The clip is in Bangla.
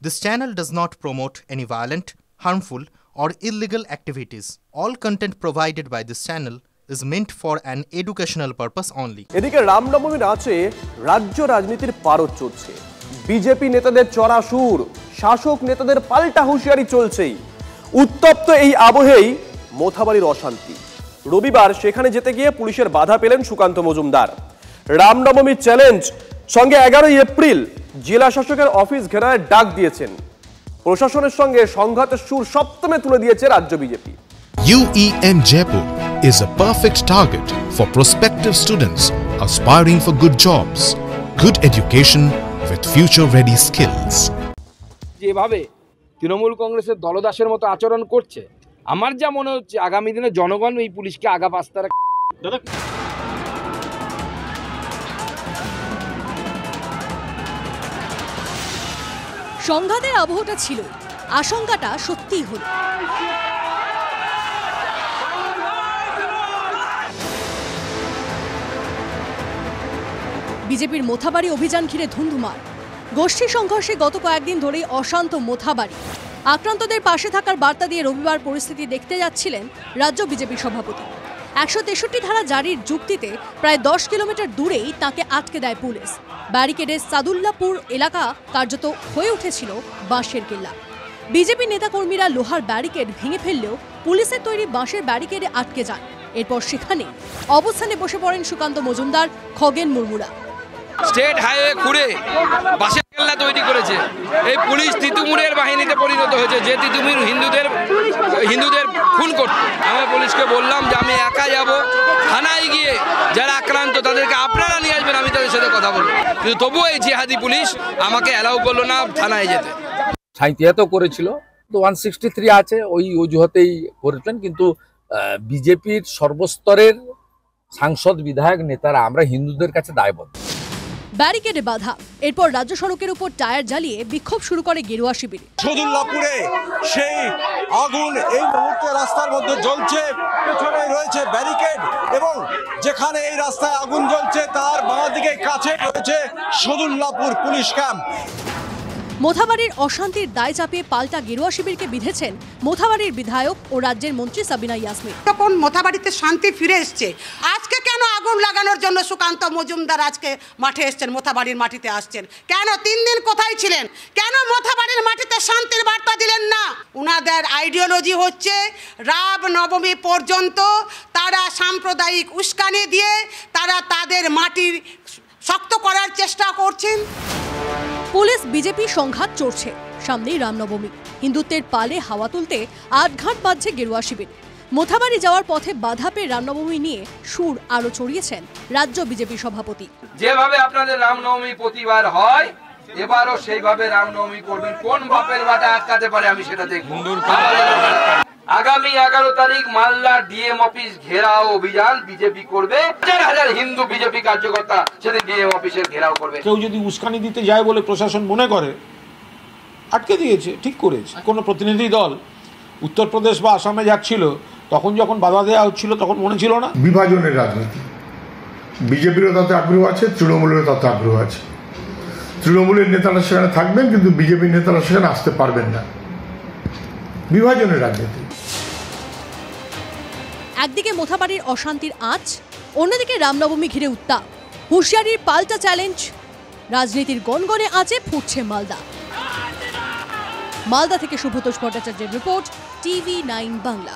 This channel does not promote any violent, harmful, or illegal activities. All content provided by this channel is meant for an educational purpose only. এদিকে রামনবমীর আছে রাজ্য রাজনীতির পারদ চড়ছে। বিজেপি নেতাদের চড়া সুর, শাসক নেতাদের পাল্টা হুঁশিয়ারি চলছেই। উত্তপ্ত এই আবহেই মোথাবাড়ির অশান্তি। রবিবার সেখানে যেতে গিয়ে পুলিশের বাধা পেলেন সুকান্ত মজুমদার। রামনবমীর চ্যালেঞ্জ সঙ্গে 11 এপ্রিল জেলা শাসকের অফিস ঘেরার ডাক দিয়েছেন। প্রশাসনের সঙ্গে সংঘাতের সুর সপ্তমে তুলে দিয়েছে রাজ্য BJP. UEM Jaipur is a perfect target for prospective students aspiring for good jobs, good education with future-ready skills. যেভাবে তৃণমূল কংগ্রেসের দলদাসের মতো আচরণ করছে, আমার যা মনে হচ্ছে আগামী দিনে জনগণ এই পুলিশকে আগা পাস্তা সংঘাতের আবহটা ছিল, আশঙ্কাটা সত্যিই হলো। বিজেপির মোথাবাড়ি অভিযান ঘিরে ধুন্ধুমার। গোষ্ঠী সংঘর্ষে গত কয়েকদিন ধরেই অশান্ত মোথাবাড়ি। আক্রান্তদের পাশে থাকার বার্তা দিয়ে রবিবার পরিস্থিতি দেখতে যাচ্ছিলেন রাজ্য বিজেপি সভাপতি। 163 ধারা জারির যুক্তিতে প্রায় 10 কিলোমিটার দূরেই তাকে আটকে দেয় পুলিশ। ব্যারিকেডের সাদুল্লাপুর এলাকা কার্যত হয়ে উঠেছিল বাঁশের কেল্লা। বিজেপি নেতাকর্মীরা লোহার ব্যারিকেড ভেঙে ফেললেও পুলিশের তৈরি বাঁশের ব্যারিকেডে আটকে যান। এরপর সেখানে অবস্থানে বসে পড়েন সুকান্ত মজুমদার, খগেন মুর্মুরা। স্টেট হাইওয়ে খুঁড়ে বাঁশের কেল্লা তৈরি করেছে। এই পুলিশ তিতুমুরের বাহিনীতে পরিণত হয়েছে, যে তিতুমুর হিন্দুদের খুন করত। আমি পুলিশকে বললাম যে আমি একা যাব, থানায় গিয়ে যারা আক্রান্ত তাদেরকে আপনারা নিয়ে আসবেন, আমি তাদের সাথে কথা বলবো। কিন্তু তবুও এই জিহাদি পুলিশ আমাকে অ্যালাউ করলো না থানায় যেতে। সাঁইতিয়াতেও করেছিল, তো 163 আছে, ওই অজুহাতেই করেছেন। কিন্তু বিজেপির সর্বস্তরের সাংসদ, বিধায়ক, নেতারা আমরা হিন্দুদের কাছে দায়বদ্ধ। ব্যারিকেডে বাধা। এরপর রাজ্য সড়কের উপর টায়ার জ্বালিয়ে বিক্ষোভ শুরু করে গেরুয়া শিবির। সদুল্লাপুরে সেই আগুন এই মুহূর্তে রাস্তার মধ্যে জ্বলছে, পেছনে রয়েছে ব্যারিকেড এবং যেখানে এই রাস্তায় আগুন জ্বলছে তার বাঁ দিকে কাছে রয়েছে সদুল্লাপুর পুলিশ ক্যাম্প। মোথাবাড়ির অশান্তির দায় চাপিয়ে পাল্টা গেরুয়া শিবিরকে বিঁধেছেন মোথাবাড়ির বিধায়ক ও রাজ্যের মন্ত্রী সাবিনা ইয়াসমিন। তখন মোথাবাড়িতে শান্তি ফিরে এসছে, আজকে কেন আগুন লাগানোর জন্য সুকান্ত মজুমদার আজকে মাঠে এসছেন, মোথাবাড়ির মাটিতে আসছেন কেন? 3 দিন কোথায় ছিলেন? কেন মোথাবাড়ির মাটিতে শান্তির বার্তা দিলেন না? উনাদের আইডিওলজি হচ্ছে রাম নবমী পর্যন্ত তারা সাম্প্রদায়িক উস্কানি দিয়ে তারা তাদের মাটির শক্ত করার চেষ্টা করছেন। পুলিশ বিজেপি সংঘাত চড়ছে, সামনেই রামনবমী। হিন্দুত্বের পালে হাওয়া তুলতে আটঘাট বাজছে গেরুয়া শিবির। মোথাবাড়ি যাওয়ার পথে বাধা পেয়ে রামনবমী নিয়ে সুর আরো চড়িয়েছেন রাজ্য বিজেপি সভাপতি। যেভাবে আপনাদের রামনবমী প্রতিবার হয়, এবারও সেইভাবে রামনবমী করবেন। কোন বাপের বাটা আটকাতে পারে আমি সেটা দেখব। আগামী 11 তারিখ মালদা ডিএম অফিস ঘেরাও অভিযান বিজেপি করবে। হাজার হাজার হিন্দু বিজেপি কার্যকর্তা সেদিন ডিএম অফিসের ঘেরাও করবে। কেউ যদি উস্কানি দিতে যায় বলে প্রশাসন মনে করে, আটকে দিয়েছে, ঠিক করেছে। কোনো প্রতিনিধি দল উত্তরপ্রদেশ বা আসামে যাচ্ছিল, তখন যখন বাধা দেওয়া হচ্ছিল তখন মনে ছিল না। বিভাজনের রাজনীতি, বিজেপিরও তাতে আগ্রহ আছে, তৃণমূলেরও তাতে আগ্রহ আছে। তৃণমূলের নেতারা সেখানে থাকবেন, কিন্তু বিজেপির নেতারা সেখানে আসতে পারবেন না। বিভাজনের রাজনীতি। একদিকে মোথাবাড়ির অশান্তির আঁচ, অন্যদিকে রামনবমী ঘিরে উত্তাপ। হুঁশিয়ারির পাল্টা চ্যালেঞ্জ। রাজনীতির গনগনে আঁচে ফুটছে মালদা। মালদা থেকে শুভতোষ ভট্টাচার্যের রিপোর্ট, TV9 বাংলা।